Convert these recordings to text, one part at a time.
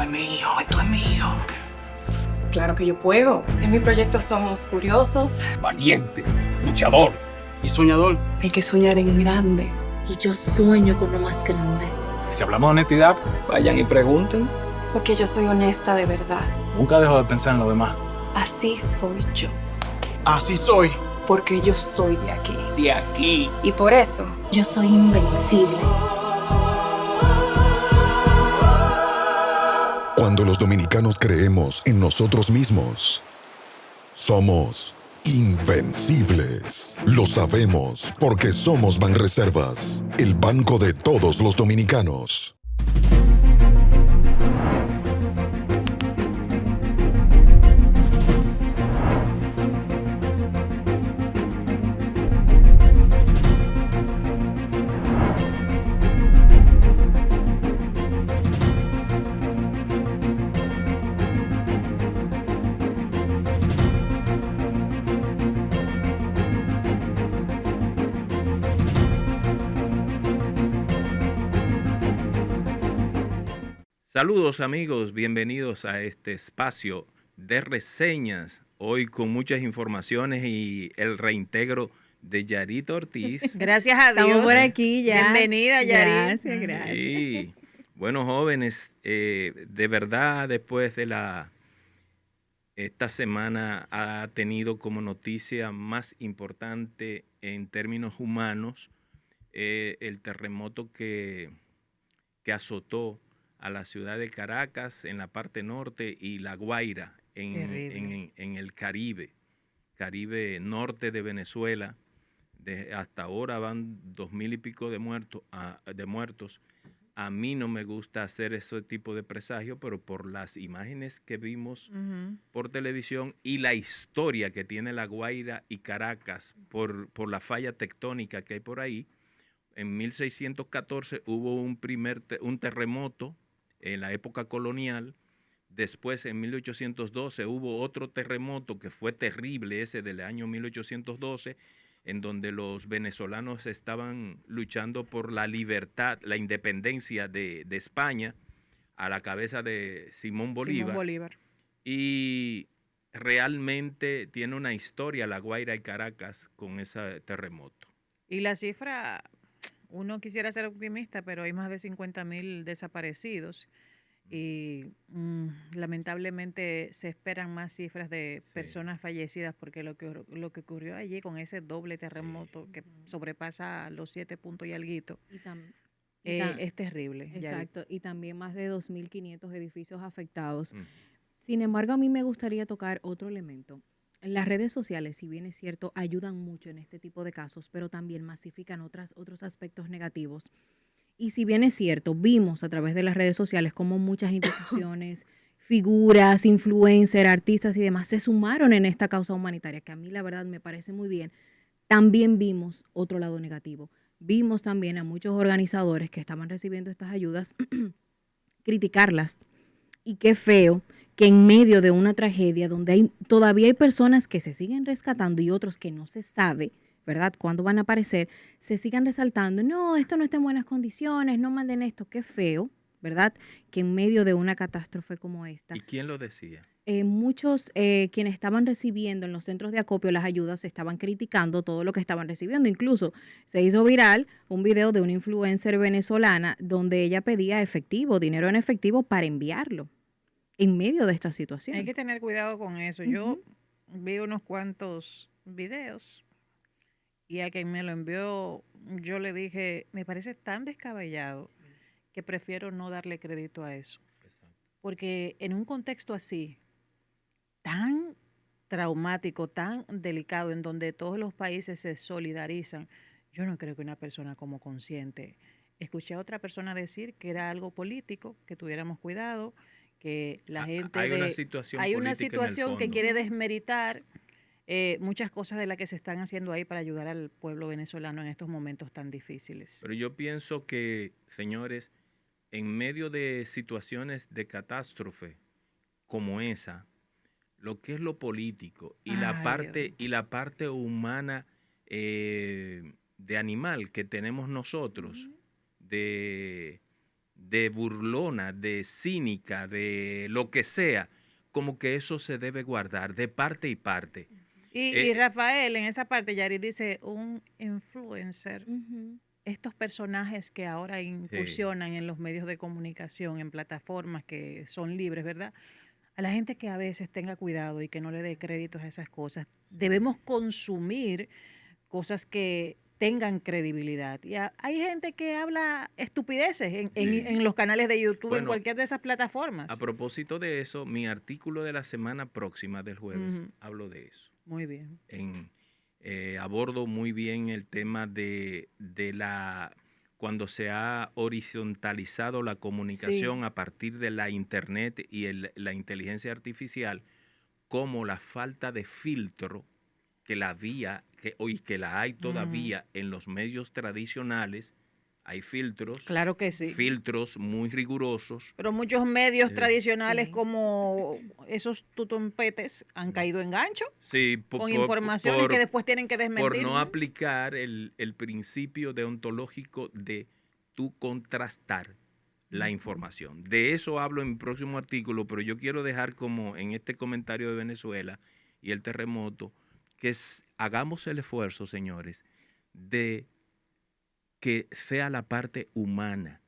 es mío, esto es mío. Claro que yo puedo. En mi proyecto somos curiosos, valiente, luchador Y soñador. Hay que soñar en grande. Y yo sueño con lo más grande. Si hablamos de honestidad, Vayan y pregunten. porque yo soy honesta de verdad. nunca dejo de pensar en lo demás. Así soy yo, Así soy. porque yo soy de aquí. De aquí. Y por eso, Yo soy invencible. Cuando los dominicanos creemos en nosotros mismos, somos invencibles. Lo sabemos porque somos Banreservas, el banco de todos los dominicanos. Saludos amigos, bienvenidos a este espacio de reseñas, hoy con muchas informaciones y el reintegro de Yarita Ortiz. Gracias a Dios. Estamos por aquí ya. Bienvenida, Yari. Gracias. Y bueno, jóvenes, de verdad después de esta semana ha tenido como noticia más importante en términos humanos el terremoto que azotó a la ciudad de Caracas en la parte norte y La Guaira en el Caribe norte de Venezuela. Hasta ahora van 2,000 y pico de muertos. A mí no me gusta hacer ese tipo de presagio, pero por las imágenes que vimos por televisión y la historia que tiene La Guaira y Caracas por la falla tectónica que hay por ahí, en 1614 hubo un terremoto en la época colonial. Después, en 1812, hubo otro terremoto que fue terrible, ese del año 1812, en donde los venezolanos estaban luchando por la libertad, la independencia de España, a la cabeza de Simón Bolívar. Y realmente tiene una historia La Guaira y Caracas con ese terremoto. Y la cifra, uno quisiera ser optimista, pero hay más de 50,000 desaparecidos. Y lamentablemente se esperan más cifras de personas fallecidas, porque lo que ocurrió allí con ese doble terremoto que sobrepasa los 7 puntos y alguito es terrible. Exacto, y también más de 2.500 edificios afectados. Sin embargo, a mí me gustaría tocar otro elemento. Las redes sociales, si bien es cierto, ayudan mucho en este tipo de casos, pero también masifican otros aspectos negativos. Y si bien es cierto, vimos a través de las redes sociales cómo muchas instituciones, figuras, influencers, artistas y demás se sumaron en esta causa humanitaria, que a mí la verdad me parece muy bien. También vimos otro lado negativo. Vimos también a muchos organizadores que estaban recibiendo estas ayudas criticarlas. Y qué feo que en medio de una tragedia donde todavía hay personas que se siguen rescatando y otros que no se sabe, ¿verdad?, cuándo van a aparecer, se sigan resaltando, no, esto no está en buenas condiciones, no manden esto, qué feo, ¿verdad?, que en medio de una catástrofe como esta. ¿Y quién lo decía? Muchos quienes estaban recibiendo en los centros de acopio las ayudas estaban criticando todo lo que estaban recibiendo. Incluso se hizo viral un video de una influencer venezolana donde ella pedía dinero en efectivo para enviarlo en medio de esta situación. Hay que tener cuidado con eso. Yo vi unos cuantos videos y a quien me lo envió, yo le dije, me parece tan descabellado que prefiero no darle crédito a eso. Porque en un contexto así, tan traumático, tan delicado, en donde todos los países se solidarizan, yo no creo que una persona como consciente. Escuché a otra persona decir que era algo político, que tuviéramos cuidado, que la gente... Hay una situación hay una política en el situación que fondo. quiere desmeritar muchas cosas de las que se están haciendo ahí para ayudar al pueblo venezolano en estos momentos tan difíciles. Pero yo pienso que, señores, en medio de situaciones de catástrofe como esa, lo que es lo político y la parte humana de animal que tenemos nosotros, de de burlona, de cínica, de lo que sea, como que eso se debe guardar de parte y parte. Y Rafael, en esa parte, Yari dice, un influencer, estos personajes que ahora incursionan en los medios de comunicación, en plataformas que son libres, ¿verdad? A la gente que a veces tenga cuidado y que no le dé créditos a esas cosas. Debemos consumir cosas que tengan credibilidad. Y hay gente que habla estupideces en los canales de YouTube, en cualquier de esas plataformas. A propósito de eso, mi artículo de la semana próxima del jueves hablo de eso. Muy bien. Abordo muy bien el tema de cuando se ha horizontalizado la comunicación a partir de la internet y la inteligencia artificial, como la falta de filtro que la hay todavía en los medios tradicionales. Hay filtros. Claro que sí. Filtros muy rigurosos. Pero muchos medios tradicionales como esos tutumpetes han caído en gancho con informaciones que después tienen que desmentir. Por no aplicar el principio deontológico de tú contrastar la información. De eso hablo en mi próximo artículo, pero yo quiero dejar como en este comentario de Venezuela y el terremoto, que hagamos el esfuerzo, señores, de que sea la parte humana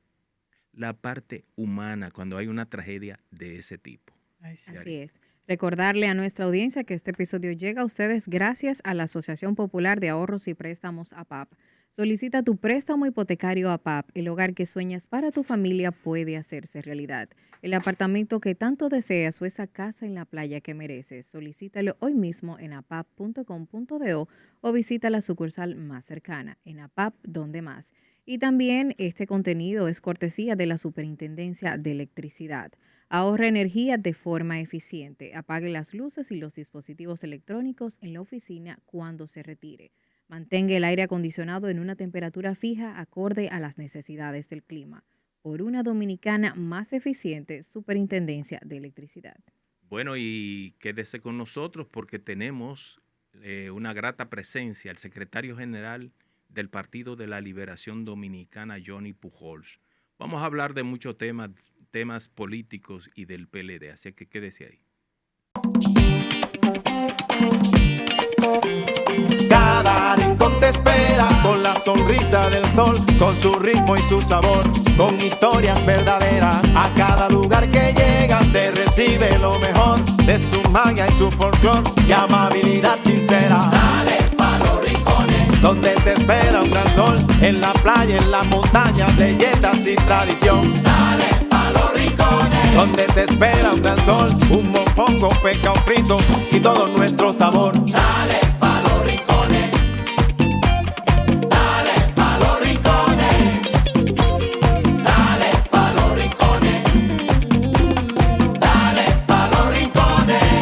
cuando hay una tragedia de ese tipo. Así es. Recordarle a nuestra audiencia que este episodio llega a ustedes gracias a la Asociación Popular de Ahorros y Préstamos APAP. Solicita tu préstamo hipotecario APAP. El hogar que sueñas para tu familia puede hacerse realidad. El apartamento que tanto deseas o esa casa en la playa que mereces. Solicítalo hoy mismo en apap.com.do o visita la sucursal más cercana. En APAP, ¿dónde más? Y también este contenido es cortesía de la Superintendencia de Electricidad. Ahorra energía de forma eficiente. Apague las luces y los dispositivos electrónicos en la oficina cuando se retire. Mantenga el aire acondicionado en una temperatura fija acorde a las necesidades del clima. Por una dominicana más eficiente, Superintendencia de Electricidad. Bueno, y quédese con nosotros porque tenemos una grata presencia, el secretario general del Partido de la Liberación Dominicana, Johnny Pujols. Vamos a hablar de muchos temas políticos y del PLD, así que quédese ahí. Cada rincón te espera con la sonrisa del sol, con su ritmo y su sabor, con historias verdaderas. A cada lugar que llegas te recibe lo mejor de su magia y su folclor y amabilidad sincera. Dale pa' los rincones, donde te espera un gran sol, en la playa, en la montaña, leyendas y tradición. Dale pa' los rincones, donde te espera un gran sol, un mofongo, pescado frito y todo nuestro sabor. Dale pa' los rincones, dale pa' los rincones, dale pa' los rincones, dale pa' los rincones.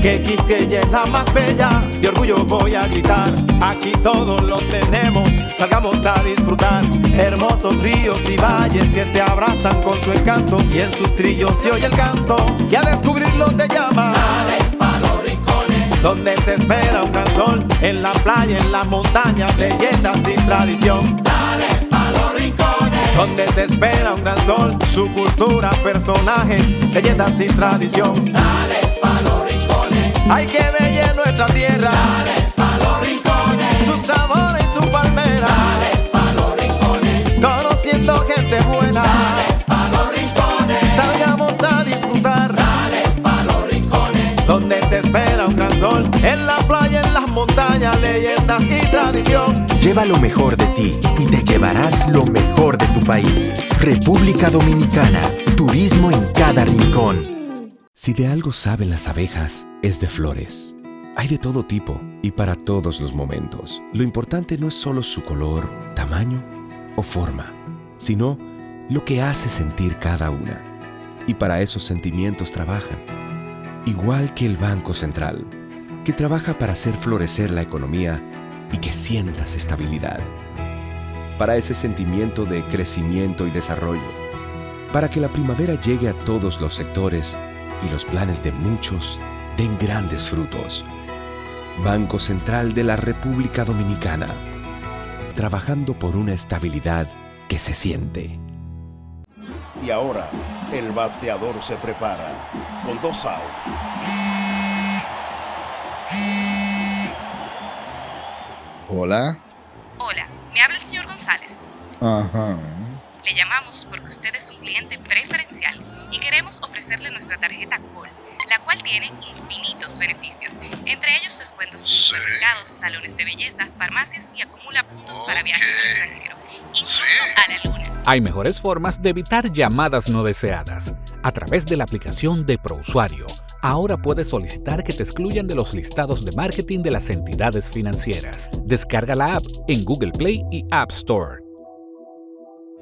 Que Quisqueya es la más bella, de orgullo voy a gritar. Aquí todos lo tenemos, salgamos a disfrutar. Hermosos ríos y valles que te abrazan con su encanto, y en sus trillos se oye el canto, y a descubrirlo te llama. Dale pa' los rincones, donde te espera un gran sol, en la playa, en la montaña, leyendas y tradición. Dale pa' los rincones, donde te espera un gran sol, su cultura, personajes, leyendas y tradición. Dale pa' los rincones, hay que bella nuestra tierra. Dale pa' los rincones, su sabor y su palmera. Dale pa' los rincones, conociendo gente buena. Dale pa' los rincones, salgamos a disfrutar. Dale pa' los rincones, donde te espera un gran sol, en la playa, en las montañas, leyendas y tradición. Lleva lo mejor de ti y te llevarás lo mejor de tu país. República Dominicana, turismo en cada rincón. Si de algo saben las abejas, es de flores. Hay de todo tipo y para todos los momentos. Lo importante no es solo su color, tamaño o forma, sino lo que hace sentir cada una. Y para esos sentimientos trabajan. Igual que el Banco Central, que trabaja para hacer florecer la economía y que sientas estabilidad. Para ese sentimiento de crecimiento y desarrollo. Para que la primavera llegue a todos los sectores y los planes de muchos den grandes frutos. Banco Central de la República Dominicana, trabajando por una estabilidad que se siente. Y ahora, el bateador se prepara con 2 outs. Hola. Hola, me habla el señor González. Ajá. Le llamamos porque usted es un cliente preferencial y queremos ofrecerle nuestra tarjeta Gold, la cual tiene infinitos beneficios, entre ellos descuentos en supermercados, salones de belleza, farmacias y acumula puntos para viajes al extranjero, incluso a la luna. Hay mejores formas de evitar llamadas no deseadas. A través de la aplicación de ProUsuario, ahora puedes solicitar que te excluyan de los listados de marketing de las entidades financieras. Descarga la app en Google Play y App Store.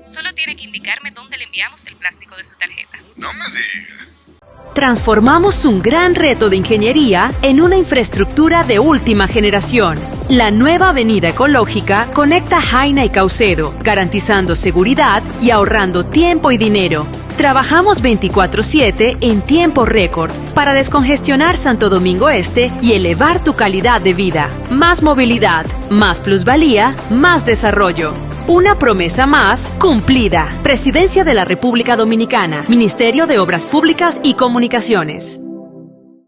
Solo tiene que indicarme dónde le enviamos el plástico de su tarjeta. No me diga. Transformamos un gran reto de ingeniería en una infraestructura de última generación. La nueva avenida ecológica conecta Jaina y Caucedo, garantizando seguridad y ahorrando tiempo y dinero. Trabajamos 24/7 en tiempo récord para descongestionar Santo Domingo Este y elevar tu calidad de vida. Más movilidad, más plusvalía, más desarrollo. Una promesa más cumplida. Presidencia de la República Dominicana. Ministerio de Obras Públicas y Comunicaciones.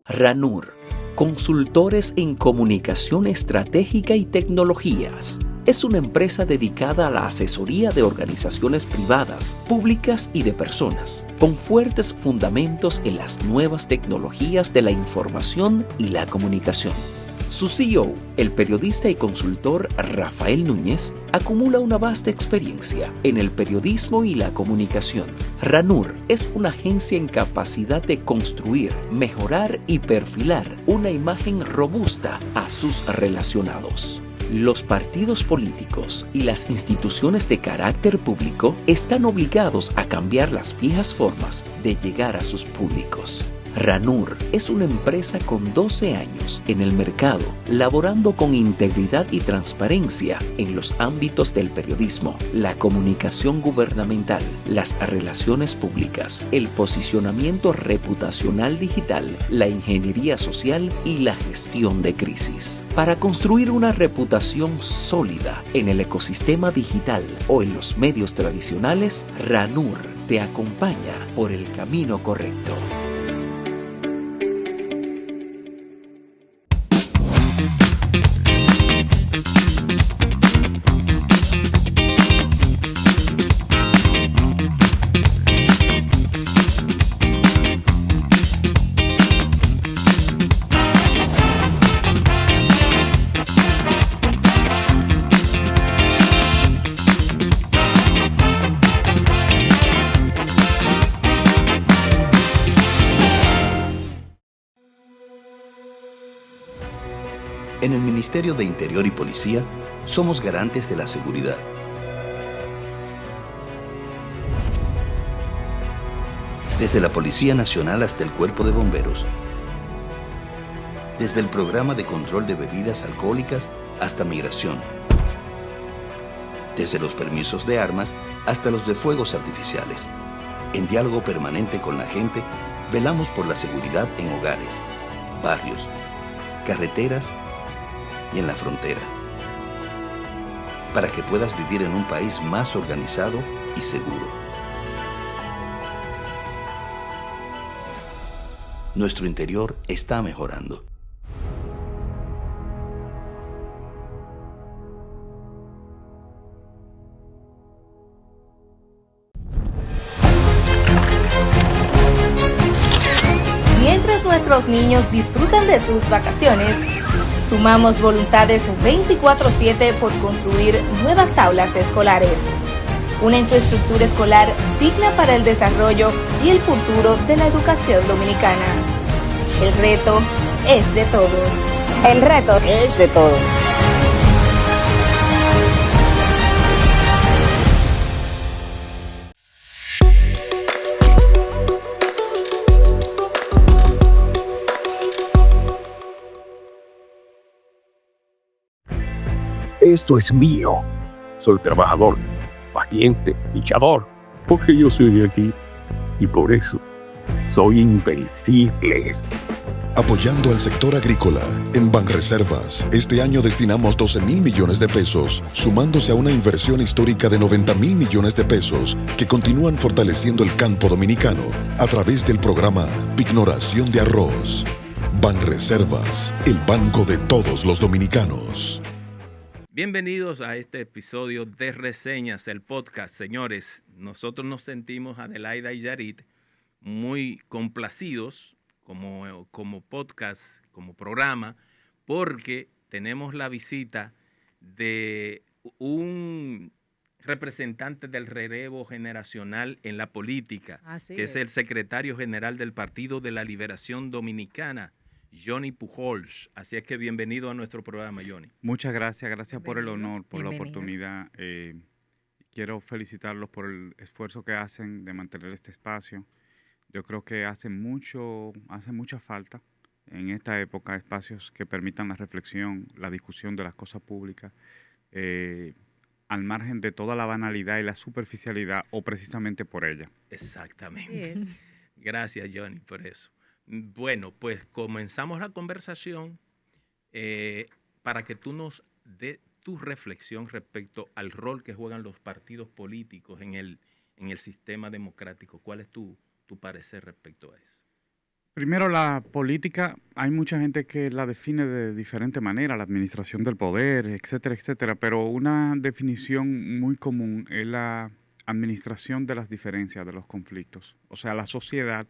RANUR, consultores en comunicación estratégica y tecnologías. Es una empresa dedicada a la asesoría de organizaciones privadas, públicas y de personas, con fuertes fundamentos en las nuevas tecnologías de la información y la comunicación. Su CEO, el periodista y consultor Rafael Núñez, acumula una vasta experiencia en el periodismo y la comunicación. RANUR es una agencia en capacidad de construir, mejorar y perfilar una imagen robusta a sus relacionados. Los partidos políticos y las instituciones de carácter público están obligados a cambiar las viejas formas de llegar a sus públicos. RANUR es una empresa con 12 años en el mercado, laborando con integridad y transparencia en los ámbitos del periodismo, la comunicación gubernamental, las relaciones públicas, el posicionamiento reputacional digital, la ingeniería social y la gestión de crisis. Para construir una reputación sólida en el ecosistema digital o en los medios tradicionales, RANUR te acompaña por el camino correcto. En el Ministerio de Interior y Policía somos garantes de la seguridad. Desde la Policía Nacional hasta el Cuerpo de Bomberos. Desde el Programa de Control de Bebidas Alcohólicas hasta Migración. Desde los permisos de armas hasta los de fuegos artificiales. En diálogo permanente con la gente, velamos por la seguridad en hogares, barrios, carreteras y en la frontera, para que puedas vivir en un país más organizado y seguro. Nuestro interior está mejorando. Mientras nuestros niños disfrutan de sus vacaciones, sumamos voluntades 24/7 por construir nuevas aulas escolares. Una infraestructura escolar digna para el desarrollo y el futuro de la educación dominicana. El reto es de todos. El reto es de todos. Esto es mío. Soy trabajador, valiente, luchador, porque yo soy de aquí y por eso soy invencible. Apoyando al sector agrícola, en Banreservas, este año destinamos 12.000 millones de pesos, sumándose a una inversión histórica de 90.000 millones de pesos que continúan fortaleciendo el campo dominicano a través del programa Pignoración de Arroz. Banreservas, el banco de todos los dominicanos. Bienvenidos a este episodio de Reseñas, el podcast. Señores, nosotros nos sentimos, Adelaida y Yarit, muy complacidos como podcast, como programa, porque tenemos la visita de un representante del relevo generacional en la política, que es el secretario general del Partido de la Liberación Dominicana, Johnny Pujols. Así es que bienvenido a nuestro programa, Johnny. Muchas gracias por el honor, por la oportunidad. Quiero felicitarlos por el esfuerzo que hacen de mantener este espacio. Yo creo que hace mucha falta en esta época espacios que permitan la reflexión, la discusión de las cosas públicas, al margen de toda la banalidad y la superficialidad o precisamente por ella. Exactamente. Gracias, Johnny, por eso. Bueno, pues comenzamos la conversación para que tú nos des tu reflexión respecto al rol que juegan los partidos políticos en el sistema democrático. ¿Cuál es tu parecer respecto a eso? Primero, la política, hay mucha gente que la define de diferente manera, la administración del poder, etcétera, etcétera, pero una definición muy común es la administración de las diferencias, de los conflictos. O sea, la sociedad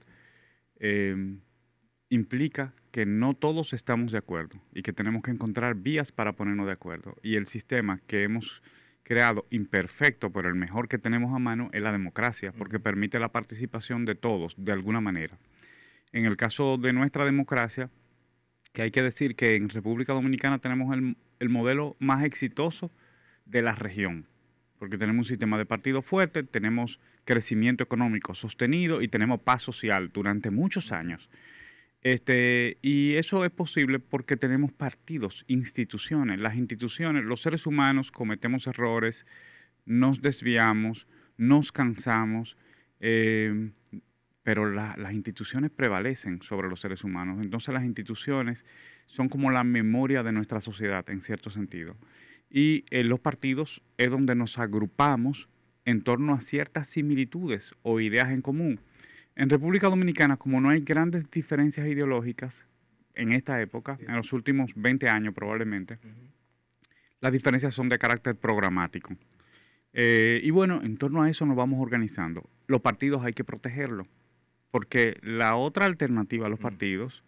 implica que no todos estamos de acuerdo y que tenemos que encontrar vías para ponernos de acuerdo. Y el sistema que hemos creado, imperfecto, pero el mejor que tenemos a mano, es la democracia, porque permite la participación de todos, de alguna manera. En el caso de nuestra democracia, que hay que decir que en República Dominicana tenemos el modelo más exitoso de la región, porque tenemos un sistema de partido fuerte, tenemos crecimiento económico sostenido y tenemos paz social durante muchos años. Y eso es posible porque tenemos partidos, instituciones. Las instituciones, los seres humanos cometemos errores, nos desviamos, nos cansamos, pero las instituciones prevalecen sobre los seres humanos. Entonces las instituciones son como la memoria de nuestra sociedad en cierto sentido. Y los partidos es donde nos agrupamos en torno a ciertas similitudes o ideas en común. En República Dominicana, como no hay grandes diferencias ideológicas en esta época, en los últimos 20 años probablemente, las diferencias son de carácter programático. Y bueno, en torno a eso nos vamos organizando. Los partidos hay que protegerlos, porque la otra alternativa a los partidos,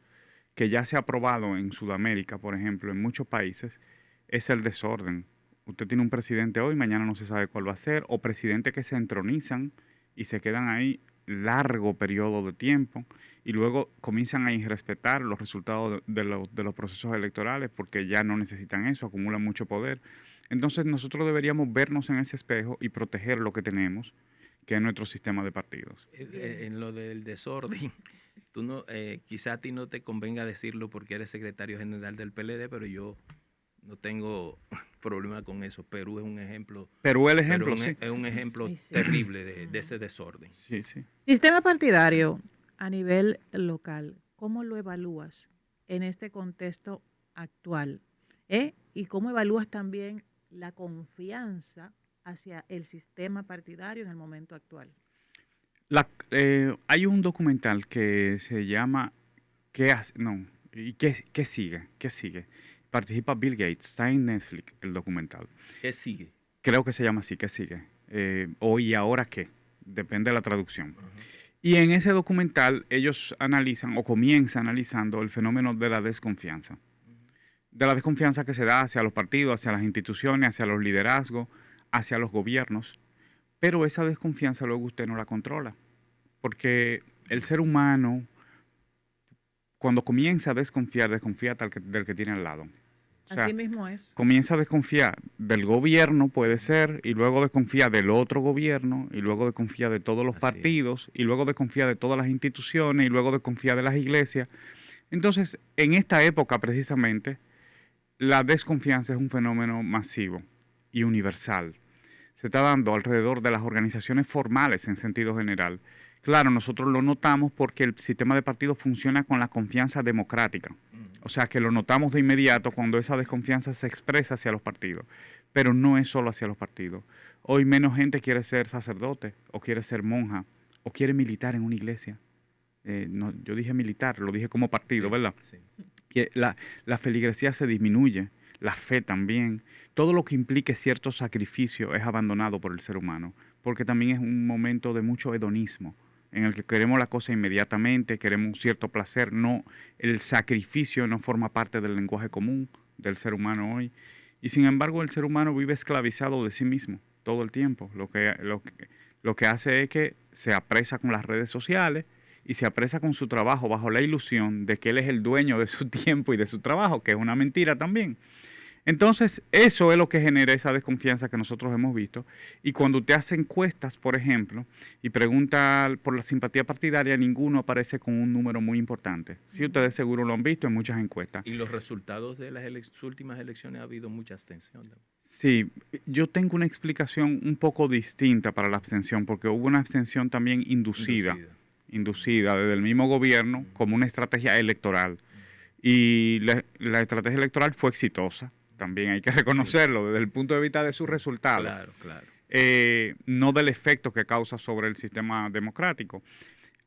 que ya se ha aprobado en Sudamérica, por ejemplo, en muchos países, es el desorden. Usted tiene un presidente hoy, mañana no se sabe cuál va a ser, o presidentes que se entronizan y se quedan ahí largo periodo de tiempo y luego comienzan a irrespetar los resultados de los procesos electorales porque ya no necesitan eso, acumulan mucho poder. Entonces nosotros deberíamos vernos en ese espejo y proteger lo que tenemos, que es nuestro sistema de partidos. En lo del desorden, quizá a ti no te convenga decirlo porque eres secretario general del PLD, pero yo no tengo problema con eso. Perú es un ejemplo. Perú es el ejemplo, sí. Es un ejemplo terrible de ese desorden. Sí, sí. Sistema partidario a nivel local, ¿cómo lo evalúas en este contexto actual? Y cómo evalúas también la confianza hacia el sistema partidario en el momento actual. Hay un documental que se llama ¿Qué sigue? ¿Qué sigue? Participa Bill Gates, está en Netflix el documental. ¿Qué sigue? Creo que se llama así, ¿qué sigue? O ¿y ahora qué? Depende de la traducción. Y en ese documental ellos analizan o comienzan analizando el fenómeno de la desconfianza. De la desconfianza que se da hacia los partidos, hacia las instituciones, hacia los liderazgos, hacia los gobiernos. Pero esa desconfianza luego usted no la controla. Porque el ser humano, cuando comienza a desconfiar, desconfía del que tiene al lado. O sea, así mismo es. Comienza a desconfiar del gobierno, puede ser, y luego desconfía del otro gobierno, y luego desconfía de todos los partidos, y luego desconfía de todas las instituciones, y luego desconfía de las iglesias. Entonces, en esta época precisamente, la desconfianza es un fenómeno masivo y universal, se está dando alrededor de las organizaciones formales en sentido general. Claro, nosotros lo notamos porque el sistema de partidos funciona con la confianza democrática. O sea, que lo notamos de inmediato cuando esa desconfianza se expresa hacia los partidos. Pero no es solo hacia los partidos. Hoy menos gente quiere ser sacerdote, o quiere ser monja, o quiere militar en una iglesia. No, yo dije militar, lo dije como partido, ¿verdad? Sí. Que la feligresía se disminuye, la fe también. Todo lo que implique cierto sacrificio es abandonado por el ser humano, porque también es un momento de mucho hedonismo, en el que queremos la cosa inmediatamente, queremos un cierto placer. No, el sacrificio no forma parte del lenguaje común del ser humano hoy. Y sin embargo, el ser humano vive esclavizado de sí mismo todo el tiempo. Lo que hace es que se apresa con las redes sociales y se apresa con su trabajo bajo la ilusión de que él es el dueño de su tiempo y de su trabajo, que es una mentira también. Entonces, eso es lo que genera esa desconfianza que nosotros hemos visto. Y cuando usted hace encuestas, por ejemplo, y pregunta por la simpatía partidaria, ninguno aparece con un número muy importante. Sí, ustedes seguro lo han visto en muchas encuestas. Y los resultados de las últimas elecciones ha habido mucha abstención. Sí, yo tengo una explicación un poco distinta para la abstención, porque hubo una abstención también inducida desde el mismo gobierno como una estrategia electoral. Y la estrategia electoral fue exitosa. También hay que reconocerlo desde el punto de vista de sus resultados. Claro, claro. No del efecto que causa sobre el sistema democrático.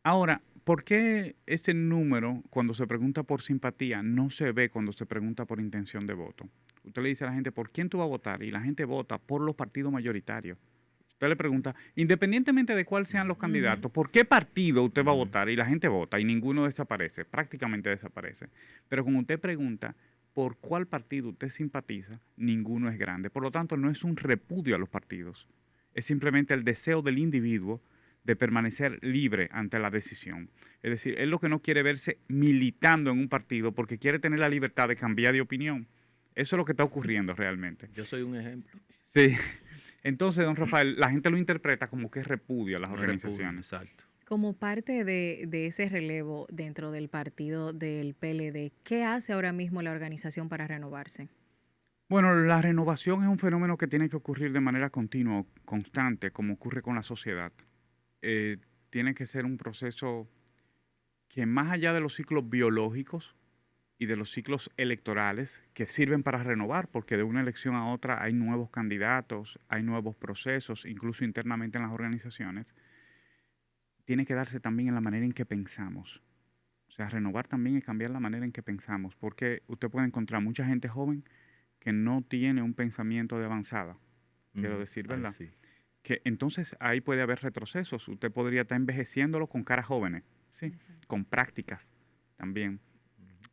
Ahora, ¿por qué ese número, cuando se pregunta por simpatía, no se ve cuando se pregunta por intención de voto? Usted le dice a la gente, ¿por quién tú vas a votar? Y la gente vota por los partidos mayoritarios. Usted le pregunta, independientemente de cuáles sean los candidatos, ¿por qué partido usted va a votar? Y la gente vota y ninguno desaparece, prácticamente desaparece. Pero cuando usted pregunta por cuál partido usted simpatiza, ninguno es grande. Por lo tanto, no es un repudio a los partidos. Es simplemente el deseo del individuo de permanecer libre ante la decisión. Es decir, él lo que no quiere verse militando en un partido porque quiere tener la libertad de cambiar de opinión. Eso es lo que está ocurriendo realmente. Yo soy un ejemplo. Sí. Entonces, don Rafael, la gente lo interpreta como que es repudio a las organizaciones. Exacto. Como parte de ese relevo dentro del partido del PLD, ¿qué hace ahora mismo la organización para renovarse? Bueno, la renovación es un fenómeno que tiene que ocurrir de manera continua, constante, como ocurre con la sociedad. Tiene que ser un proceso que más allá de los ciclos biológicos y de los ciclos electorales que sirven para renovar, porque de una elección a otra hay nuevos candidatos, hay nuevos procesos, incluso internamente en las organizaciones, tiene que darse también en la manera en que pensamos. O sea, renovar también es cambiar la manera en que pensamos, porque usted puede encontrar mucha gente joven que no tiene un pensamiento de avanzada, quiero decir, ¿verdad? Sí. Que entonces ahí puede haber retrocesos. Usted podría estar envejeciéndolo con caras jóvenes, ¿sí? Con prácticas también.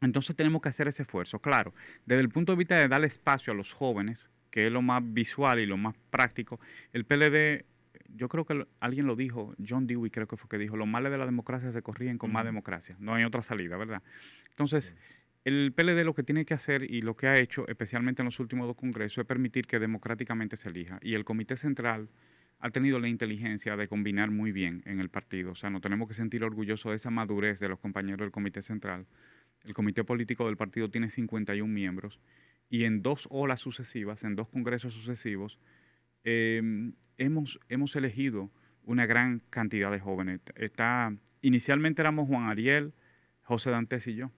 Entonces tenemos que hacer ese esfuerzo. Claro, desde el punto de vista de darle espacio a los jóvenes, que es lo más visual y lo más práctico, el PLD, yo creo que alguien lo dijo, John Dewey creo que fue que dijo, los males de la democracia se corrigen con más democracia. No hay otra salida, ¿verdad? Entonces, el PLD lo que tiene que hacer y lo que ha hecho, especialmente en los últimos 2 congresos, es permitir que democráticamente se elija. Y el Comité Central ha tenido la inteligencia de combinar muy bien en el partido. O sea, nos tenemos que sentir orgullosos de esa madurez de los compañeros del Comité Central. El Comité Político del partido tiene 51 miembros y en 2 olas sucesivas, en 2 congresos sucesivos, hemos elegido una gran cantidad de jóvenes. Inicialmente éramos Juan Ariel, José Dantes y yo.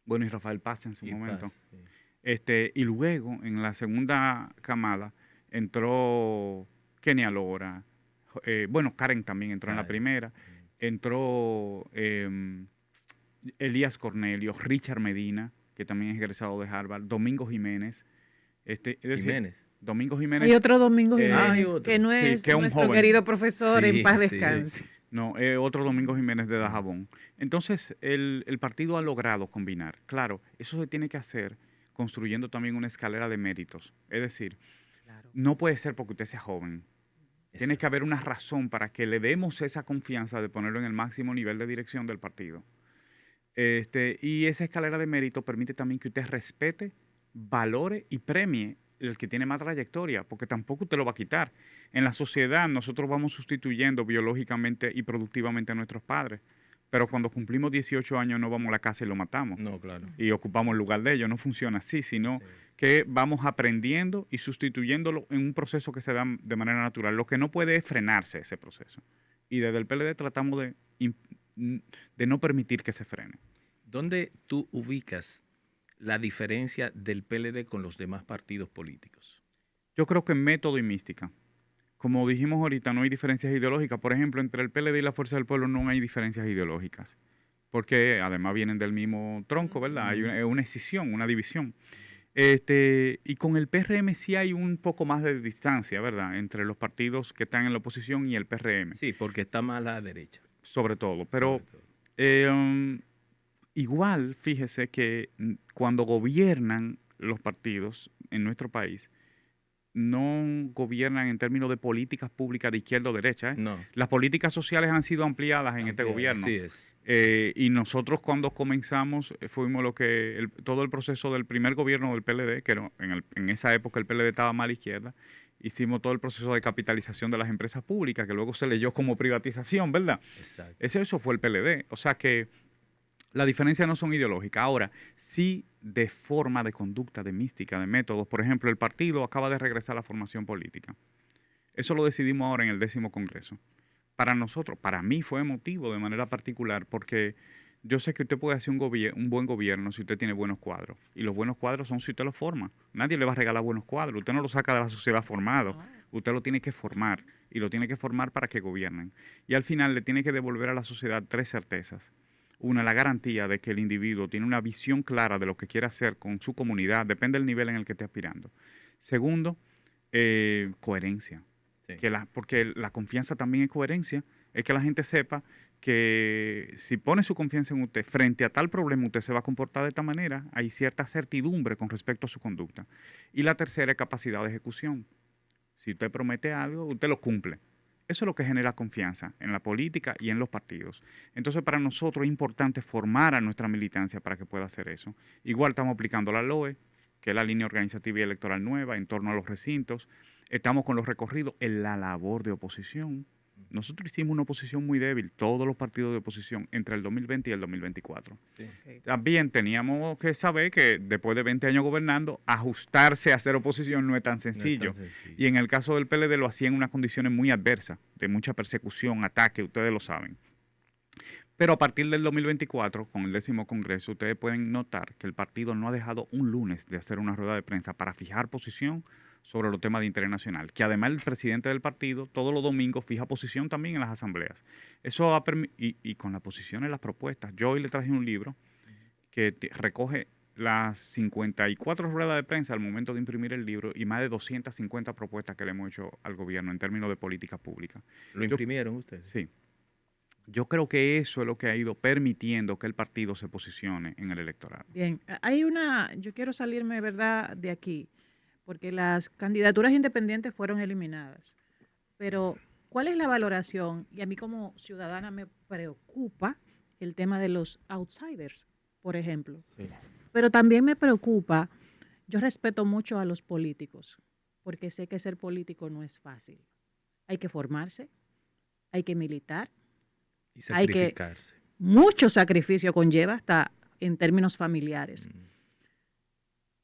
Bueno, y Rafael Paz en su momento. Paz, sí. Y luego, en la segunda camada, entró Kenia Lora. Karen también entró en la primera. Entró Elías Cornelio, Richard Medina, que también es egresado de Harvard, Domingo Jiménez. Domingo Jiménez. Hay otro Domingo Jiménez, que no es que nuestro querido profesor, en paz descanse. Sí. No, otro Domingo Jiménez de Dajabón. Entonces, el partido ha logrado combinar. Claro, eso se tiene que hacer construyendo también una escalera de méritos. Es decir, no puede ser porque usted sea joven. Tiene que haber una razón para que le demos esa confianza de ponerlo en el máximo nivel de dirección del partido. Y esa escalera de mérito permite también que usted respete, valore y premie el que tiene más trayectoria, porque tampoco usted lo va a quitar. En la sociedad nosotros vamos sustituyendo biológicamente y productivamente a nuestros padres, pero cuando cumplimos 18 años no vamos a la casa y lo matamos. No, claro. Y ocupamos el lugar de ellos. No funciona así, sino que vamos aprendiendo y sustituyéndolo en un proceso que se da de manera natural. Lo que no puede es frenarse ese proceso. Y desde el PLD tratamos de no permitir que se frene. ¿Dónde tú ubicas la diferencia del PLD con los demás partidos políticos? Yo creo que en método y mística. Como dijimos ahorita, no hay diferencias ideológicas. Por ejemplo, entre el PLD y la Fuerza del Pueblo no hay diferencias ideológicas, porque además vienen del mismo tronco, ¿verdad? Hay una escisión, una división. Y con el PRM sí hay un poco más de distancia, ¿verdad? Entre los partidos que están en la oposición y el PRM. Sí, porque está más a la derecha. Sobre todo. Pero igual, fíjese que cuando gobiernan los partidos en nuestro país, no gobiernan en términos de políticas públicas de izquierda o derecha. No. Las políticas sociales han sido ampliadas en este gobierno. Así es. Y nosotros cuando comenzamos fuimos todo el proceso del primer gobierno del PLD, que en esa época el PLD estaba mal izquierda, hicimos todo el proceso de capitalización de las empresas públicas, que luego se leyó como privatización, ¿verdad? Exacto. Eso fue el PLD. O sea que las diferencias no son ideológicas. Ahora, sí de forma, de conducta, de mística, de métodos. Por ejemplo, el partido acaba de regresar a la formación política. Eso lo decidimos ahora en el 10º Congreso. Para nosotros, para mí fue emotivo de manera particular, porque yo sé que usted puede hacer un buen gobierno si usted tiene buenos cuadros. Y los buenos cuadros son si usted los forma. Nadie le va a regalar buenos cuadros. Usted no lo saca de la sociedad formado. Usted lo tiene que formar. Y lo tiene que formar para que gobiernen. Y al final le tiene que devolver a la sociedad 3 certezas. Una, la garantía de que el individuo tiene una visión clara de lo que quiere hacer con su comunidad, depende del nivel en el que esté aspirando. Segundo, coherencia. Sí. Porque la confianza también es coherencia. Es que la gente sepa que si pone su confianza en usted, frente a tal problema, usted se va a comportar de esta manera. Hay cierta certidumbre con respecto a su conducta. Y la tercera es capacidad de ejecución. Si usted promete algo, usted lo cumple. Eso es lo que genera confianza en la política y en los partidos. Entonces, para nosotros es importante formar a nuestra militancia para que pueda hacer eso. Igual estamos aplicando la LOE, que es la línea organizativa y electoral nueva, en torno a los recintos. Estamos con los recorridos en la labor de oposición. Nosotros hicimos una oposición muy débil, todos los partidos de oposición, entre el 2020 y el 2024. Sí. También teníamos que saber que después de 20 años gobernando, ajustarse a hacer oposición no es tan sencillo. Y en el caso del PLD lo hacía en unas condiciones muy adversas, de mucha persecución, ataque, ustedes lo saben. Pero a partir del 2024, con el 10º Congreso, ustedes pueden notar que el partido no ha dejado un lunes de hacer una rueda de prensa para fijar posición sobre los temas de interés nacional, que además el presidente del partido todos los domingos fija posición también en las asambleas. Eso y con la posición en las propuestas. Yo hoy le traje un libro que recoge las 54 ruedas de prensa al momento de imprimir el libro y más de 250 propuestas que le hemos hecho al gobierno en términos de política pública. ¿Lo imprimieron ustedes? Sí. Yo creo que eso es lo que ha ido permitiendo que el partido se posicione en el electorado. Bien, yo quiero salirme, ¿verdad?, de aquí, porque las candidaturas independientes fueron eliminadas. Pero, ¿cuál es la valoración? Y a mí como ciudadana me preocupa el tema de los outsiders, por ejemplo. Sí. Pero también me preocupa, yo respeto mucho a los políticos, porque sé que ser político no es fácil. Hay que formarse, hay que militar, y sacrificarse. Mucho sacrificio conlleva hasta en términos familiares.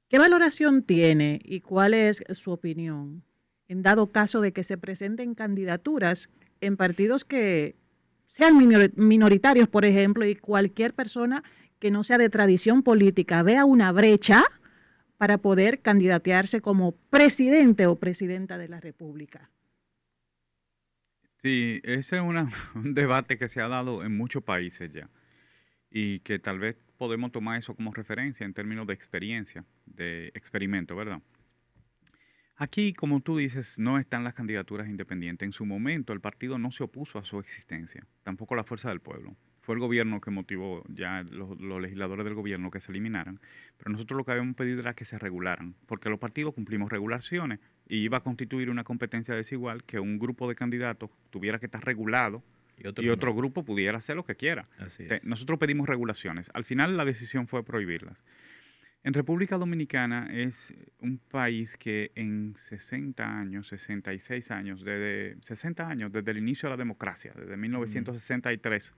¿Qué valoración tiene y cuál es su opinión en dado caso de que se presenten candidaturas en partidos que sean minoritarios, por ejemplo, y cualquier persona que no sea de tradición política vea una brecha para poder candidatearse como presidente o presidenta de la República? Sí, ese es un debate que se ha dado en muchos países ya y que tal vez podemos tomar eso como referencia en términos de experiencia, de experimento, ¿verdad? Aquí, como tú dices, no están las candidaturas independientes. En su momento, el partido no se opuso a su existencia, tampoco la Fuerza del Pueblo. Fue el gobierno que motivó ya los legisladores del gobierno que se eliminaran, pero nosotros lo que habíamos pedido era que se regularan, porque los partidos cumplimos regulaciones y iba a constituir una competencia desigual que un grupo de candidatos tuviera que estar regulado y otro grupo pudiera hacer lo que quiera. Nosotros pedimos regulaciones. Al final la decisión fue prohibirlas. En República Dominicana es un país que en 60 años, 66 años, desde 60 años, desde el inicio de la democracia, desde 1963,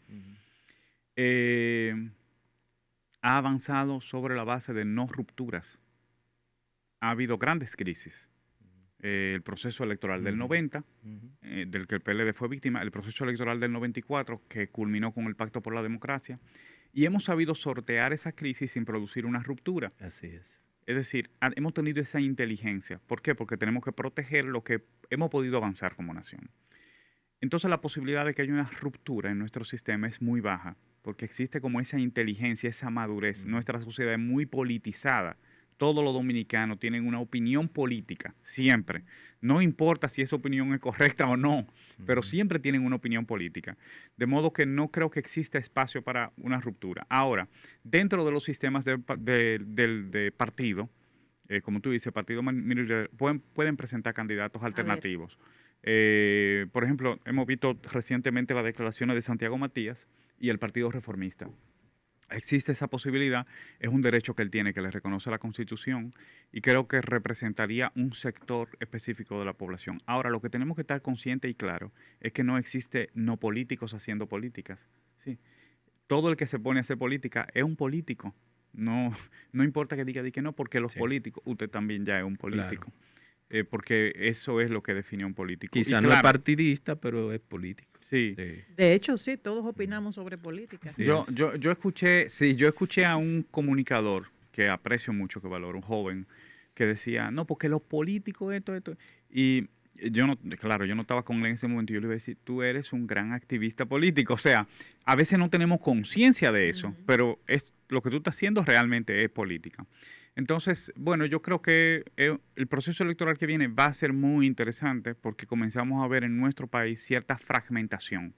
ha avanzado sobre la base de no rupturas. Ha habido grandes crisis. El proceso electoral del 90, del que el PLD fue víctima, el proceso electoral del 94, que culminó con el Pacto por la Democracia, y hemos sabido sortear esa crisis sin producir una ruptura. Así es. Es decir, hemos tenido esa inteligencia. ¿Por qué? Porque tenemos que proteger lo que hemos podido avanzar como nación. Entonces la posibilidad de que haya una ruptura en nuestro sistema es muy baja, porque existe como esa inteligencia, esa madurez. Nuestra sociedad es muy politizada. Todos los dominicanos tienen una opinión política, siempre. No importa si esa opinión es correcta o no, pero siempre tienen una opinión política. De modo que no creo que exista espacio para una ruptura. Ahora, dentro de los sistemas de partido, como tú dices, partido pueden presentar candidatos alternativos. Por ejemplo, hemos visto recientemente las declaraciones de Santiago Matías y el Partido Reformista. Existe esa posibilidad, es un derecho que él tiene, que le reconoce la Constitución, y creo que representaría un sector específico de la población. Ahora, lo que tenemos que estar conscientes y claro es que no existe no políticos haciendo políticas. ¿Sí? Todo el que se pone a hacer política es un político. No importa que diga que no, porque los políticos, usted también ya es un político. Claro. Porque eso es lo que define a un político. Quizá no es partidista, pero es político. Sí. De hecho, sí, todos opinamos sobre política. Sí. Yo escuché a un comunicador que aprecio mucho, que valoro, un joven, que decía, no, porque los políticos, esto. Y yo no estaba con él en ese momento. Yo le iba a decir, tú eres un gran activista político. O sea, a veces no tenemos conciencia de eso, pero lo que tú estás haciendo realmente es política. Entonces, bueno, yo creo que el proceso electoral que viene va a ser muy interesante porque comenzamos a ver en nuestro país cierta fragmentación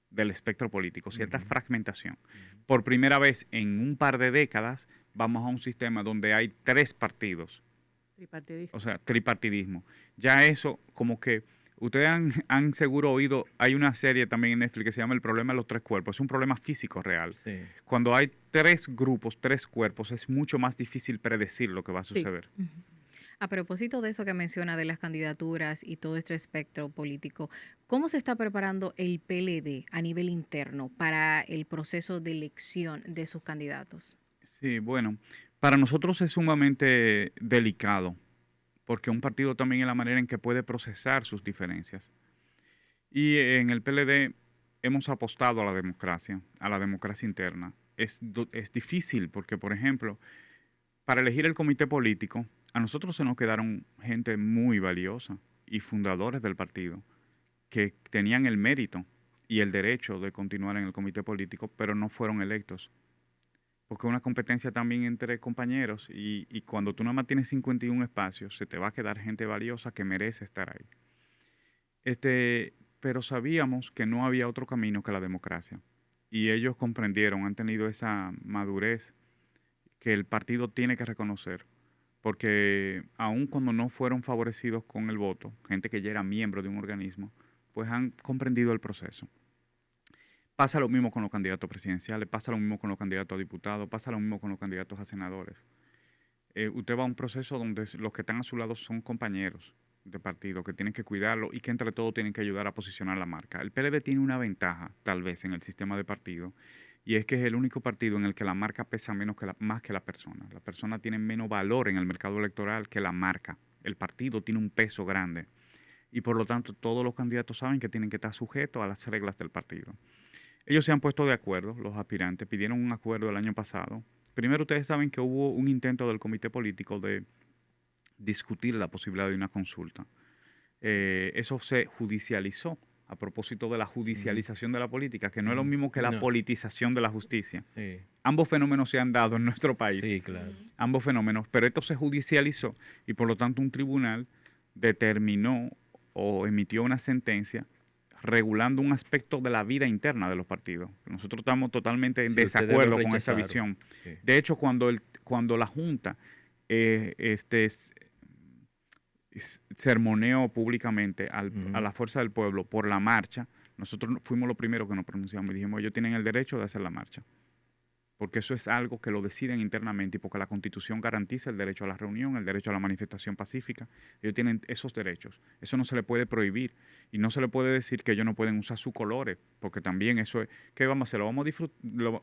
del espectro político, cierta fragmentación. Por primera vez en un par de décadas vamos a un sistema donde hay 3 partidos. Tripartidismo. O sea, tripartidismo. Ya eso como que ustedes han seguro oído, hay una serie también en Netflix que se llama El problema de los 3 cuerpos. Es un problema físico real. Sí. Cuando hay 3 grupos, 3 cuerpos, es mucho más difícil predecir lo que va a suceder. Sí. A propósito de eso que menciona de las candidaturas y todo este espectro político, ¿cómo se está preparando el PLD a nivel interno para el proceso de elección de sus candidatos? Sí, bueno, para nosotros es sumamente delicado, porque un partido también es la manera en que puede procesar sus diferencias. Y en el PLD hemos apostado a la democracia interna. Es difícil porque, por ejemplo, para elegir el comité político, a nosotros se nos quedaron gente muy valiosa y fundadores del partido que tenían el mérito y el derecho de continuar en el comité político, pero no fueron electos. Porque es una competencia también entre compañeros y cuando tú nada más tienes 51 espacios, se te va a quedar gente valiosa que merece estar ahí. Pero sabíamos que no había otro camino que la democracia. Y ellos comprendieron, han tenido esa madurez que el partido tiene que reconocer. Porque aun cuando no fueron favorecidos con el voto, gente que ya era miembro de un organismo, pues han comprendido el proceso. Pasa lo mismo con los candidatos presidenciales, pasa lo mismo con los candidatos a diputados, pasa lo mismo con los candidatos a senadores. Usted va a un proceso donde los que están a su lado son compañeros de partido, que tienen que cuidarlo y que entre todos tienen que ayudar a posicionar la marca. El PLD tiene una ventaja, tal vez, en el sistema de partido, y es que es el único partido en el que la marca pesa más que la persona. La persona tiene menos valor en el mercado electoral que la marca. El partido tiene un peso grande y por lo tanto todos los candidatos saben que tienen que estar sujetos a las reglas del partido. Ellos se han puesto de acuerdo, los aspirantes, pidieron un acuerdo el año pasado. Primero, ustedes saben que hubo un intento del comité político de discutir la posibilidad de una consulta. Eso se judicializó a propósito de la judicialización de la política, que no es lo mismo que la politización de la justicia. Sí. Ambos fenómenos se han dado en nuestro país. Sí, claro. Ambos fenómenos, pero esto se judicializó y por lo tanto un tribunal determinó o emitió una sentencia regulando un aspecto de la vida interna de los partidos. Nosotros estamos totalmente en desacuerdo con esa visión. Sí. De hecho, cuando la Junta sermoneó públicamente a la fuerza del pueblo por la marcha, nosotros fuimos los primeros que nos pronunciamos y dijimos, ellos tienen el derecho de hacer la marcha. porque eso es algo que lo deciden internamente y porque la Constitución garantiza el derecho a la reunión, el derecho a la manifestación pacífica. Ellos tienen esos derechos. Eso no se le puede prohibir y no se le puede decir que ellos no pueden usar sus colores, porque también eso es, ¿qué vamos a hacer?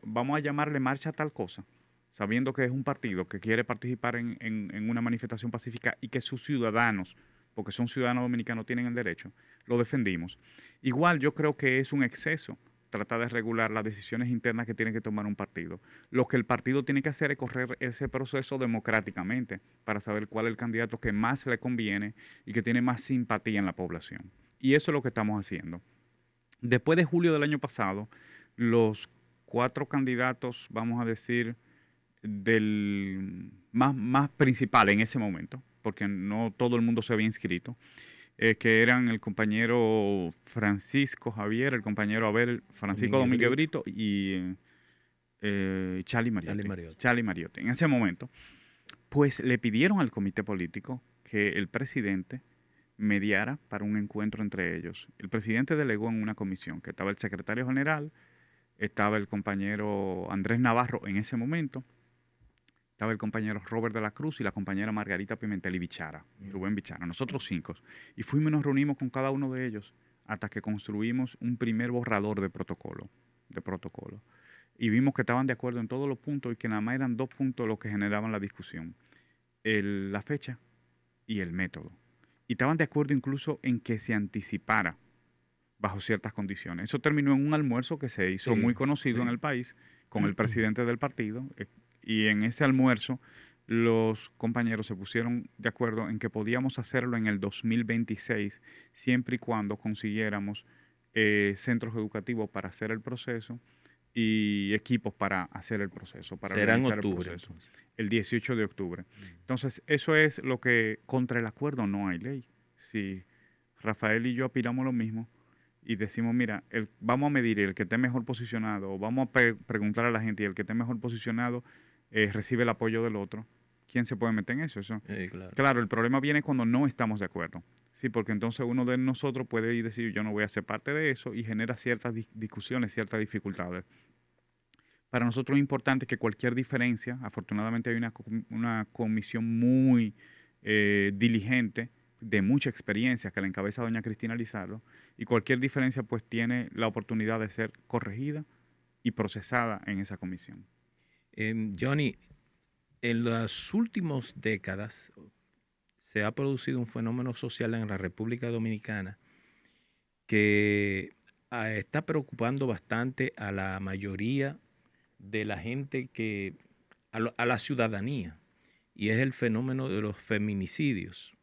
¿Vamos a llamarle marcha a tal cosa? Sabiendo que es un partido que quiere participar en una manifestación pacífica y que sus ciudadanos, porque son ciudadanos dominicanos, tienen el derecho, lo defendimos. Igual yo creo que es un exceso tratar de regular las decisiones internas que tiene que tomar un partido. Lo que el partido tiene que hacer es correr ese proceso democráticamente para saber cuál es el candidato que más le conviene y que tiene más simpatía en la población. Y eso es lo que estamos haciendo. Después de julio del año pasado, los 4 candidatos, vamos a decir, del más principal en ese momento, porque no todo el mundo se había inscrito, que eran el compañero Francisco Javier, el compañero Abel Francisco Domínguez Brito y Charlie Mariotti. En ese momento, pues le pidieron al comité político que el presidente mediara para un encuentro entre ellos. El presidente delegó en una comisión que estaba el secretario general, estaba el compañero Andrés Navarro en ese momento, estaba el compañero Robert de la Cruz y la compañera Margarita Pimentel y Bichara, Rubén Bichara, nosotros 5. Y fuimos y nos reunimos con cada uno de ellos hasta que construimos un primer borrador de protocolo. Y vimos que estaban de acuerdo en todos los puntos y que nada más eran 2 puntos los que generaban la discusión. La fecha y el método. Y estaban de acuerdo incluso en que se anticipara bajo ciertas condiciones. Eso terminó en un almuerzo que se hizo muy conocido en el país con el presidente del partido. Y en ese almuerzo los compañeros se pusieron de acuerdo en que podíamos hacerlo en el 2026 siempre y cuando consiguiéramos centros educativos para hacer el proceso y equipos para hacer el proceso. Será en octubre. El 18 de octubre. Entonces, eso es lo que contra el acuerdo no hay ley. Si Rafael y yo aspiramos lo mismo y decimos, mira, vamos a medir el que esté mejor posicionado o vamos a preguntar a la gente y el que esté mejor posicionado recibe el apoyo del otro, ¿quién se puede meter en eso? Claro, el problema viene cuando no estamos de acuerdo. Sí, porque entonces uno de nosotros puede ir y decir, yo no voy a ser parte de eso y genera ciertas discusiones, ciertas dificultades. Para nosotros es importante que cualquier diferencia, afortunadamente hay una comisión muy diligente, de mucha experiencia, que la encabeza doña Cristina Lizardo, y cualquier diferencia pues tiene la oportunidad de ser corregida y procesada en esa comisión. Johnny, en las últimas décadas se ha producido un fenómeno social en la República Dominicana que está preocupando bastante a la mayoría de la gente, a la ciudadanía, y es el fenómeno de los feminicidios.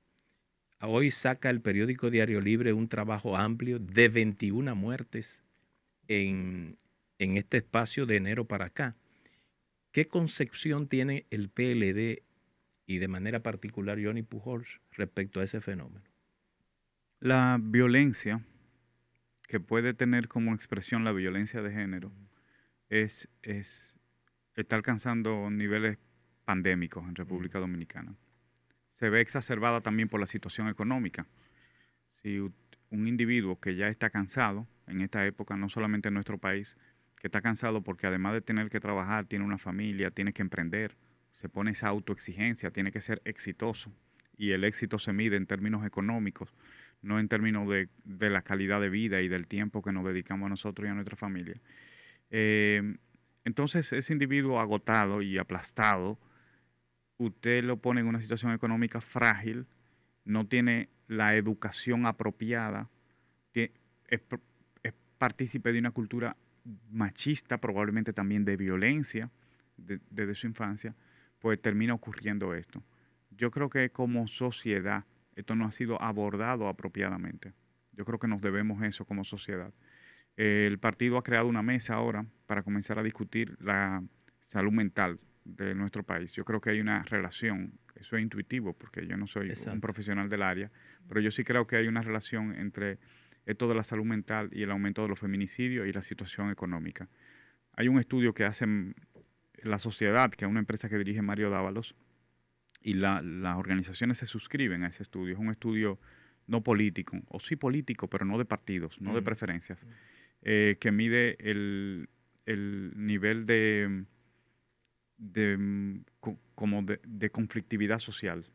Hoy saca el periódico Diario Libre un trabajo amplio de 21 muertes en este espacio de enero para acá. ¿Qué concepción tiene el PLD y de manera particular Johnny Pujols respecto a ese fenómeno? La violencia que puede tener como expresión la violencia de género está alcanzando niveles pandémicos en República Dominicana. Se ve exacerbada también por la situación económica. Si un individuo que ya está cansado en esta época, no solamente en nuestro país, que está cansado porque además de tener que trabajar, tiene una familia, tiene que emprender, se pone esa autoexigencia, tiene que ser exitoso. Y el éxito se mide en términos económicos, no en términos de la calidad de vida y del tiempo que nos dedicamos a nosotros y a nuestra familia. Entonces, ese individuo agotado y aplastado, usted lo pone en una situación económica frágil, no tiene la educación apropiada, es partícipe de una cultura machista, probablemente también de violencia desde su infancia, pues termina ocurriendo esto. Yo creo que como sociedad esto no ha sido abordado apropiadamente. Yo creo que nos debemos eso como sociedad. El partido ha creado una mesa ahora para comenzar a discutir la salud mental de nuestro país. Yo creo que hay una relación, eso es intuitivo porque yo no soy un profesional del área, pero yo sí creo que hay una relación entre esto de la salud mental y el aumento de los feminicidios y la situación económica. Hay un estudio que hace la sociedad, que es una empresa que dirige Mario Dávalos, y las organizaciones se suscriben a ese estudio. Es un estudio no político, o sí político, pero no de partidos, no de preferencias, que mide el nivel de de conflictividad social.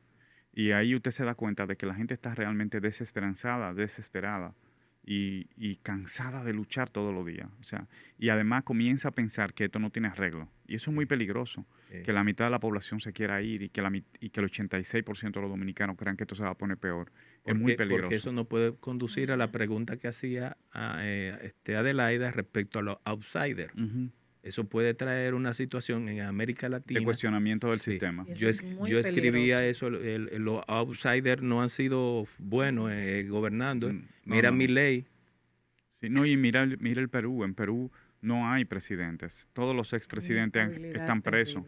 Y ahí usted se da cuenta de que la gente está realmente desesperada y cansada de luchar todos los días. O sea, y además comienza a pensar que esto no tiene arreglo. Y eso es muy peligroso, que la mitad de la población se quiera ir y que el 86% de los dominicanos crean que esto se va a poner peor. Es muy peligroso. Porque eso no puede conducir a la pregunta que hacía Adelaida respecto a los outsiders. Eso puede traer una situación en América Latina. De cuestionamiento del sistema. Yo escribía eso, los outsiders no han sido buenos gobernando. Mira Milei. Sí, no, y mira el Perú. En Perú no hay presidentes. Todos los expresidentes están presos.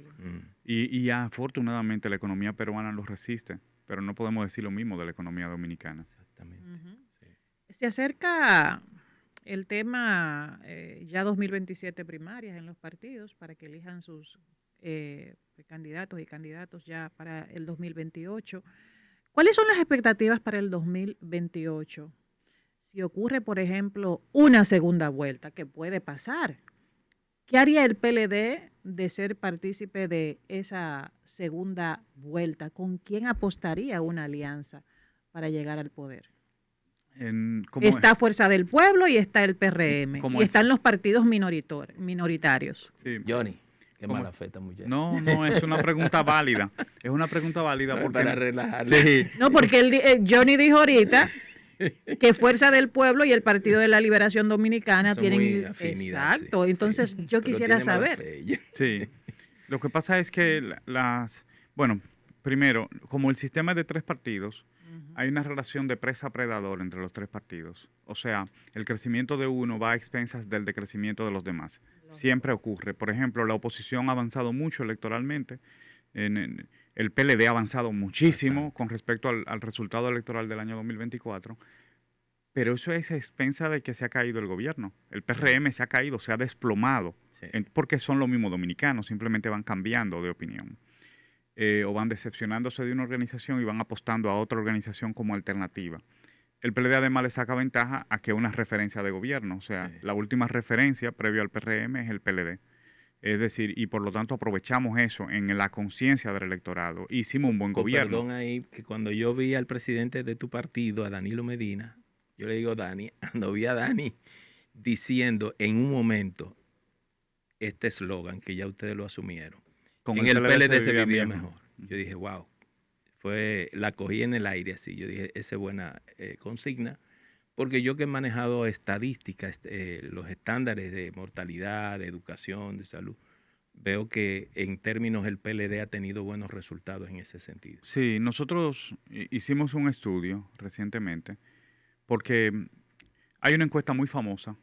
Y afortunadamente la economía peruana los resiste. Pero no podemos decir lo mismo de la economía dominicana. Exactamente. Se acerca el tema ya 2027 primarias en los partidos para que elijan sus candidatos y candidatos ya para el 2028. ¿Cuáles son las expectativas para el 2028? Si ocurre, por ejemplo, una segunda vuelta, que puede pasar, ¿qué haría el PLD de ser partícipe de esa segunda vuelta? ¿Con quién apostaría una alianza para llegar al poder? Está Fuerza del Pueblo y está el PRM. Y están los partidos minoritarios. Sí. Johnny, qué mala fe esta muchacha. No, es una pregunta válida. Es una pregunta válida porque... Para relajarle. Sí. No, porque Johnny dijo ahorita que Fuerza del Pueblo y el Partido de la Liberación Dominicana son tienen... afinidad, exacto. sí, entonces sí. yo Pero quisiera tiene mala saber. fe. Sí. Lo que pasa es que bueno, primero, como el sistema es de 3 partidos, hay una relación de presa-predador entre los 3 partidos. O sea, el crecimiento de uno va a expensas del decrecimiento de los demás. Siempre ocurre. Por ejemplo, la oposición ha avanzado mucho electoralmente. El PLD ha avanzado muchísimo con respecto al resultado electoral del año 2024. Pero eso es a expensa de que se ha caído el gobierno. El PRM se ha caído, se ha desplomado. Porque son los mismos dominicanos, simplemente van cambiando de opinión. O van decepcionándose de una organización y van apostando a otra organización como alternativa. El PLD además le saca ventaja a que una referencia de gobierno, o sea, la última referencia previo al PRM es el PLD. Es decir, y por lo tanto aprovechamos eso en la conciencia del electorado. Hicimos un buen gobierno. Perdón ahí, que cuando yo vi al presidente de tu partido, a Danilo Medina, yo le digo Dani, cuando vi a Dani diciendo en un momento este eslogan que ya ustedes lo asumieron, Con en el el PLD PLD se se vivía vivía mejor. Yo dije, wow, la cogí en el aire así. Yo dije, esa es buena consigna, porque yo que he manejado estadísticas, los estándares de mortalidad, de educación, de salud, veo que en términos el PLD ha tenido buenos resultados en ese sentido. Sí, nosotros hicimos un estudio recientemente, porque hay una encuesta muy famosa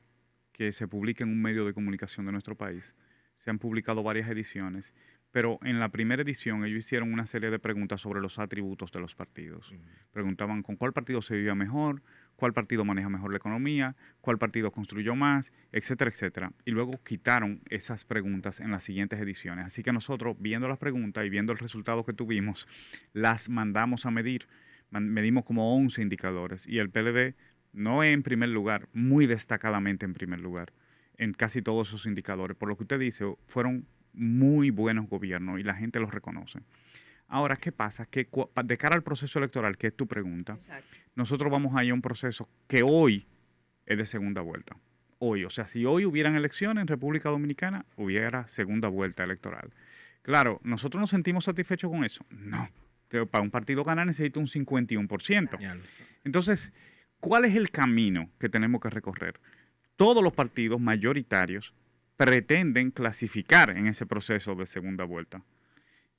que se publica en un medio de comunicación de nuestro país. Se han publicado varias ediciones, pero en la primera edición ellos hicieron una serie de preguntas sobre los atributos de los partidos. Preguntaban con cuál partido se vivía mejor, cuál partido maneja mejor la economía, cuál partido construyó más, etcétera, etcétera. Y luego quitaron esas preguntas en las siguientes ediciones. Así que nosotros, viendo las preguntas y viendo el resultado que tuvimos, las mandamos a medir. Medimos como 11 indicadores y el PLD no en primer lugar, muy destacadamente en primer lugar, en casi todos esos indicadores. Por lo que usted dice, fueron muy buenos gobiernos y la gente los reconoce. Ahora, ¿qué pasa? Que de cara al proceso electoral, que es tu pregunta, nosotros vamos a ir a un proceso que hoy es de segunda vuelta. Hoy, o sea, si hoy hubieran elecciones en República Dominicana, hubiera segunda vuelta electoral. Claro, ¿nosotros nos sentimos satisfechos con eso? No. Para un partido ganar necesita un 51%. Entonces, ¿cuál es el camino que tenemos que recorrer? Todos los partidos mayoritarios pretenden clasificar en ese proceso de segunda vuelta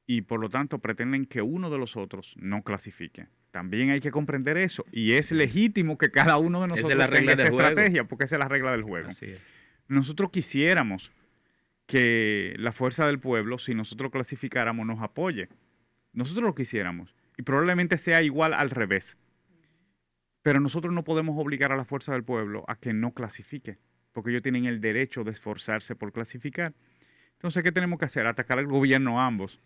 y por lo tanto pretenden que uno de los otros no clasifique. También hay que comprender eso y es legítimo que cada uno de nosotros tenga esa estrategia porque esa es la regla del juego. Así es. Nosotros quisiéramos que la Fuerza del Pueblo, si nosotros clasificáramos, nos apoye. Nosotros lo quisiéramos y probablemente sea igual al revés. Pero nosotros no podemos obligar a la Fuerza del Pueblo a que no clasifique, porque ellos tienen el derecho de esforzarse por clasificar. Entonces, ¿qué tenemos que hacer? Atacar al gobierno ambos.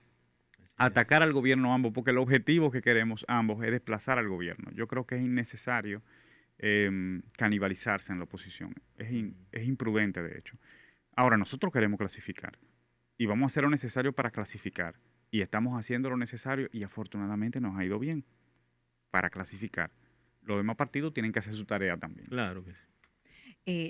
Atacar al gobierno ambos, porque el objetivo que queremos ambos es desplazar al gobierno. Yo creo que es innecesario canibalizarse en la oposición. Es imprudente, de hecho. Ahora, nosotros queremos clasificar. y vamos a hacer lo necesario para clasificar. Y estamos haciendo lo necesario y afortunadamente nos ha ido bien para clasificar. Los demás partidos tienen que hacer su tarea también. Claro que sí.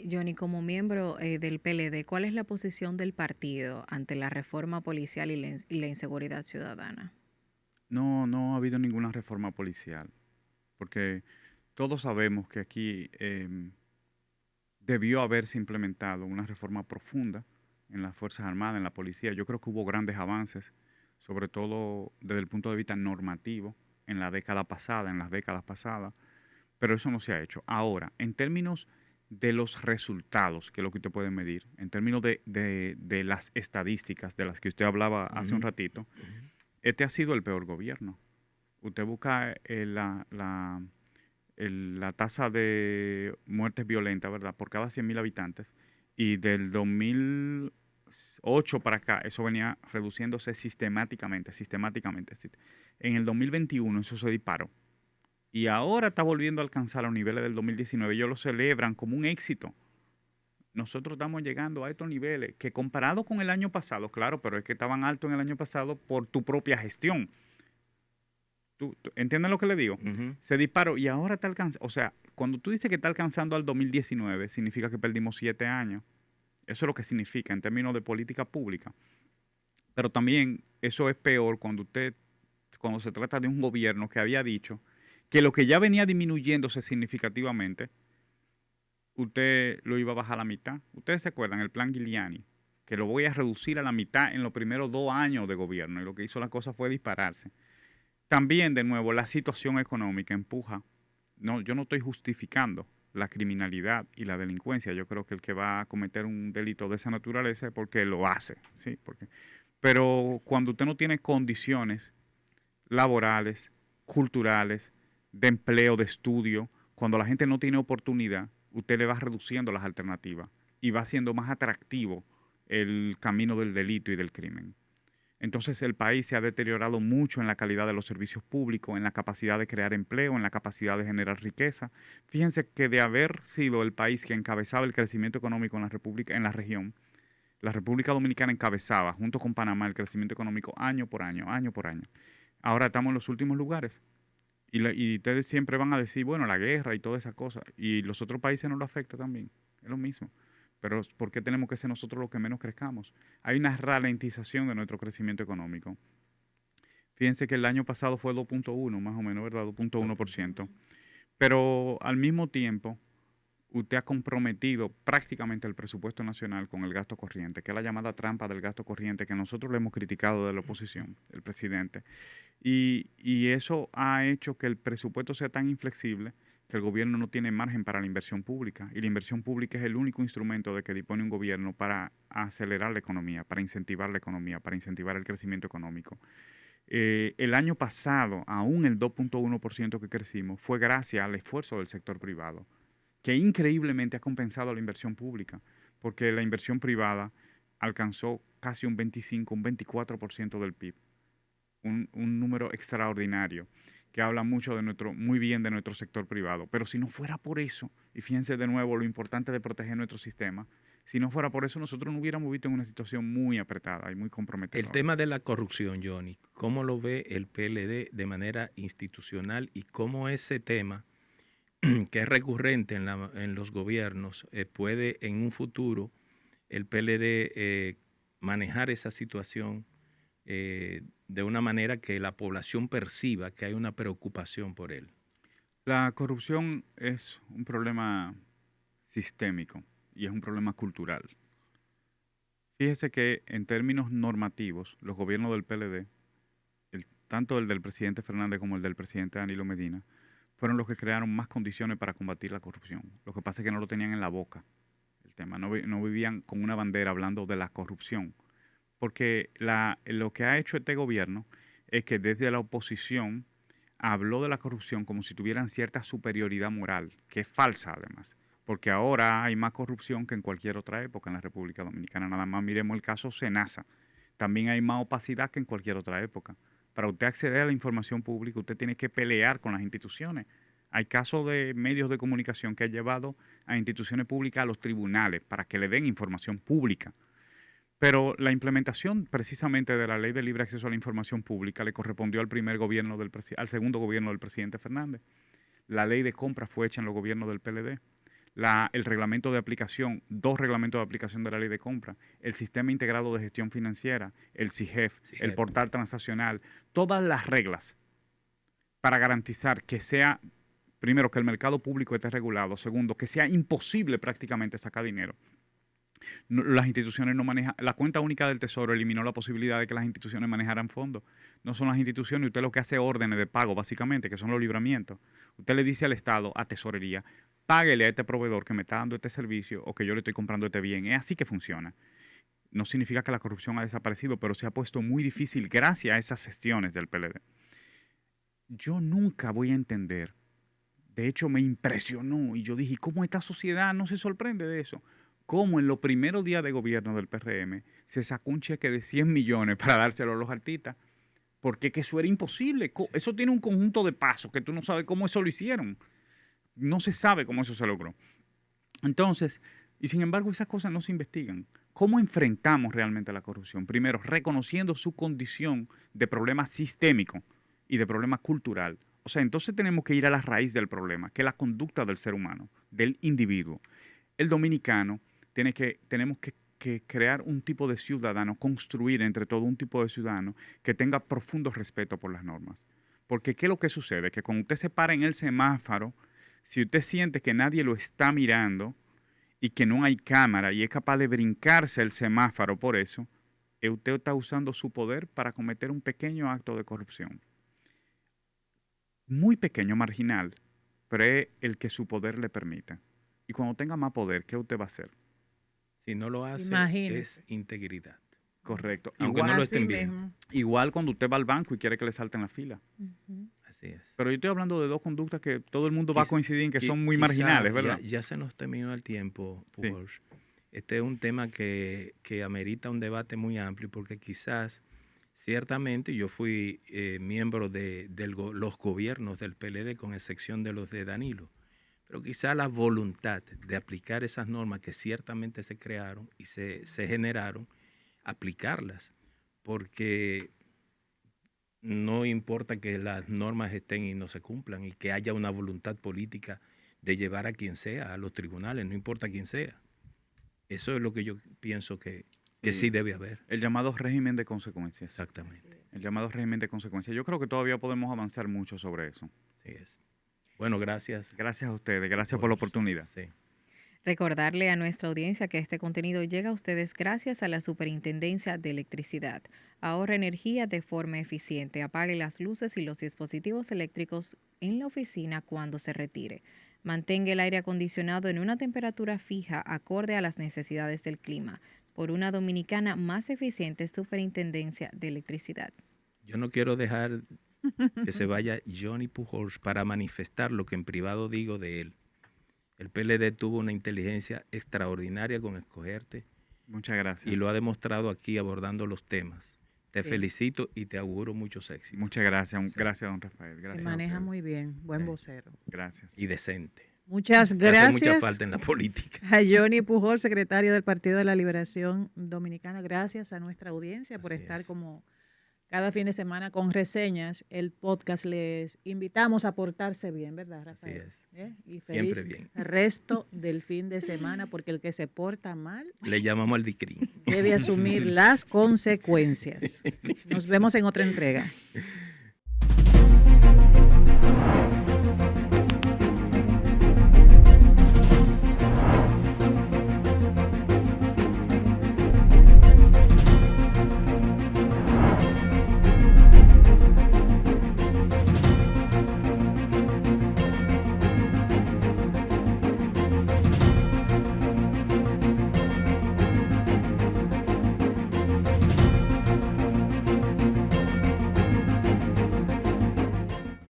Johnny, como miembro del PLD, ¿cuál es la posición del partido ante la reforma policial y la inseguridad ciudadana? No ha habido ninguna reforma policial, porque todos sabemos que aquí debió haberse implementado una reforma profunda en las Fuerzas Armadas, en la policía. Yo creo que hubo grandes avances, sobre todo desde el punto de vista normativo, en las décadas pasadas, pero eso no se ha hecho. Ahora, en términos de los resultados, que es lo que usted puede medir, en términos de las estadísticas de las que usted hablaba hace un ratito, este ha sido el peor gobierno. Usted busca la tasa de muertes violentas, ¿verdad?, por cada 100.000 habitantes, y del 2008 para acá, eso venía reduciéndose sistemáticamente. En el 2021 eso se disparó. Y ahora está volviendo a alcanzar los niveles del 2019. Ellos lo celebran como un éxito. Nosotros estamos llegando a estos niveles que comparado con el año pasado, claro, pero es que estaban altos en el año pasado por tu propia gestión. ¿Tú entiendes lo que le digo? Se disparó y ahora está alcanzando. O sea, cuando tú dices que está alcanzando al 2019, significa que perdimos 7 años. Eso es lo que significa en términos de política pública. Pero también eso es peor cuando se trata de un gobierno que había dicho que lo que ya venía disminuyéndose significativamente, usted lo iba a bajar a la mitad. Ustedes se acuerdan, el plan Giuliani, que lo voy a reducir a la mitad en los primeros 2 años de gobierno, y lo que hizo la cosa fue dispararse. También, de nuevo, la situación económica empuja. No, yo no estoy justificando la criminalidad y la delincuencia. Yo creo que el que va a cometer un delito de esa naturaleza es porque lo hace, ¿sí? Pero cuando usted no tiene condiciones laborales, culturales, de empleo, de estudio, cuando la gente no tiene oportunidad, usted le va reduciendo las alternativas y va haciendo más atractivo el camino del delito y del crimen. Entonces el país se ha deteriorado mucho en la calidad de los servicios públicos, en la capacidad de crear empleo, en la capacidad de generar riqueza. Fíjense que de haber sido el país que encabezaba el crecimiento económico en la región, la República Dominicana encabezaba, junto con Panamá, el crecimiento económico año por año. Ahora estamos en los últimos lugares. Y ustedes siempre van a decir, bueno, la guerra y todas esas cosas. Y los otros países no lo afecta también. Es lo mismo. Pero ¿por qué tenemos que ser nosotros los que menos crezcamos? Hay una ralentización de nuestro crecimiento económico. Fíjense que el año pasado fue 2.1, más o menos, ¿verdad? 2.1%. Pero al mismo tiempo, usted ha comprometido prácticamente el presupuesto nacional con el gasto corriente, que es la llamada trampa del gasto corriente, que nosotros le hemos criticado de la oposición, el presidente. Y eso ha hecho que el presupuesto sea tan inflexible que el gobierno no tiene margen para la inversión pública. Y la inversión pública es el único instrumento de que dispone un gobierno para acelerar la economía, para incentivar la economía, para incentivar el crecimiento económico. El año pasado, aún el 2.1% que crecimos, fue gracias al esfuerzo del sector privado, que increíblemente ha compensado la inversión pública, porque la inversión privada alcanzó casi un 25, un 24% del PIB. Un número extraordinario que habla muy bien de nuestro sector privado. Pero si no fuera por eso, y fíjense de nuevo lo importante de proteger nuestro sistema, si no fuera por eso nosotros no hubiéramos visto en una situación muy apretada y muy comprometedora. El tema de la corrupción, Johnny, ¿cómo lo ve el PLD de manera institucional y cómo ese tema, que es recurrente en los gobiernos, puede en un futuro el PLD manejar esa situación de una manera que la población perciba que hay una preocupación por él? La corrupción es un problema sistémico y es un problema cultural. Fíjese que en términos normativos, los gobiernos del PLD, tanto el del presidente Fernández como el del presidente Danilo Medina, fueron los que crearon más condiciones para combatir la corrupción. Lo que pasa es que no lo tenían en la boca, el tema. No vivían con una bandera hablando de la corrupción. Porque lo que ha hecho este gobierno es que desde la oposición habló de la corrupción como si tuvieran cierta superioridad moral, que es falsa además, porque ahora hay más corrupción que en cualquier otra época en la República Dominicana. Nada más miremos el caso Senasa. También hay más opacidad que en cualquier otra época. Para usted acceder a la información pública, usted tiene que pelear con las instituciones. Hay casos de medios de comunicación que han llevado a instituciones públicas a los tribunales para que le den información pública. Pero la implementación precisamente de la Ley de Libre Acceso a la Información Pública le correspondió al al segundo gobierno del presidente Fernández. La ley de compra fue hecha en los gobiernos del PLD. El reglamento de aplicación, 2 reglamentos de aplicación de la ley de compra, el sistema integrado de gestión financiera, el CIGEF, el portal transaccional, todas las reglas para garantizar que sea, primero, que el mercado público esté regulado, segundo, que sea imposible prácticamente sacar dinero. Las instituciones no manejan, la cuenta única del Tesoro eliminó la posibilidad de que las instituciones manejaran fondos. No son las instituciones, usted lo que hace es órdenes de pago, básicamente, que son los libramientos. Usted le dice al Estado, a Tesorería, páguele a este proveedor que me está dando este servicio o que yo le estoy comprando este bien. Es así que funciona. No significa que la corrupción ha desaparecido, pero se ha puesto muy difícil gracias a esas gestiones del PLD. Yo nunca voy a entender, de hecho me impresionó y yo dije, ¿cómo esta sociedad no se sorprende de eso? Cómo en los primeros días de gobierno del PRM se sacó un cheque de 100 millones para dárselo a los artistas, porque que eso era imposible. Eso tiene un conjunto de pasos que tú no sabes cómo eso lo hicieron. No se sabe cómo eso se logró. Entonces, y sin embargo esas cosas no se investigan. ¿Cómo enfrentamos realmente la corrupción? Primero, reconociendo su condición de problema sistémico y de problema cultural. O sea, entonces tenemos que ir a la raíz del problema, que es la conducta del ser humano, del individuo. El dominicano tenemos que crear un tipo de ciudadano, construir entre todo un tipo de ciudadano que tenga profundo respeto por las normas. Porque ¿qué es lo que sucede? Que cuando usted se para en el semáforo, si usted siente que nadie lo está mirando y que no hay cámara y es capaz de brincarse el semáforo por eso, usted está usando su poder para cometer un pequeño acto de corrupción. Muy pequeño, marginal, pero es el que su poder le permita. Y cuando tenga más poder, ¿qué usted va a hacer? Si no lo hace, es integridad. Correcto. Aunque igual, no lo estén viendo. Igual cuando usted va al banco y quiere que le salten la fila. Así es. Pero yo estoy hablando de 2 conductas que todo el mundo va a coincidir en que son muy marginales, ¿verdad? Ya se nos terminó el tiempo, Pujols. Sí. Este es un tema que amerita un debate muy amplio porque quizás, ciertamente, yo fui miembro de los gobiernos del PLD con excepción de los de Danilo. Pero quizá la voluntad de aplicar esas normas que ciertamente se crearon y se generaron, aplicarlas, porque no importa que las normas estén y no se cumplan y que haya una voluntad política de llevar a quien sea a los tribunales, no importa quién sea. Eso es lo que yo pienso que sí debe haber. El llamado régimen de consecuencias. Exactamente. El llamado régimen de consecuencias. Yo creo que todavía podemos avanzar mucho sobre eso. Sí es. Bueno, gracias. Gracias a ustedes, gracias por la oportunidad. Sí. Recordarle a nuestra audiencia que este contenido llega a ustedes gracias a la Superintendencia de Electricidad. Ahorra energía de forma eficiente, apague las luces y los dispositivos eléctricos en la oficina cuando se retire. Mantenga el aire acondicionado en una temperatura fija acorde a las necesidades del clima. Por una dominicana más eficiente, Superintendencia de Electricidad. Yo no quiero dejar que se vaya Johnny Pujols para manifestar lo que en privado digo de él. El PLD tuvo una inteligencia extraordinaria con escogerte. Muchas gracias. Y lo ha demostrado aquí abordando los temas. Te felicito y te auguro muchos éxitos. Muchas gracias. Gracias, don Rafael. Gracias. Se maneja muy bien. Buen vocero. Gracias. Y decente. Muchas gracias. Hace mucha falta en la política. A Johnny Pujols, secretario del Partido de la Liberación Dominicana. Gracias a nuestra audiencia por estar como cada fin de semana con reseñas. El podcast les invitamos a portarse bien, ¿verdad, Rafael? Así es. Y feliz siempre bien. Resto del fin de semana, porque el que se porta mal le llamamos al DICRIN. Debe asumir las consecuencias. Nos vemos en otra entrega.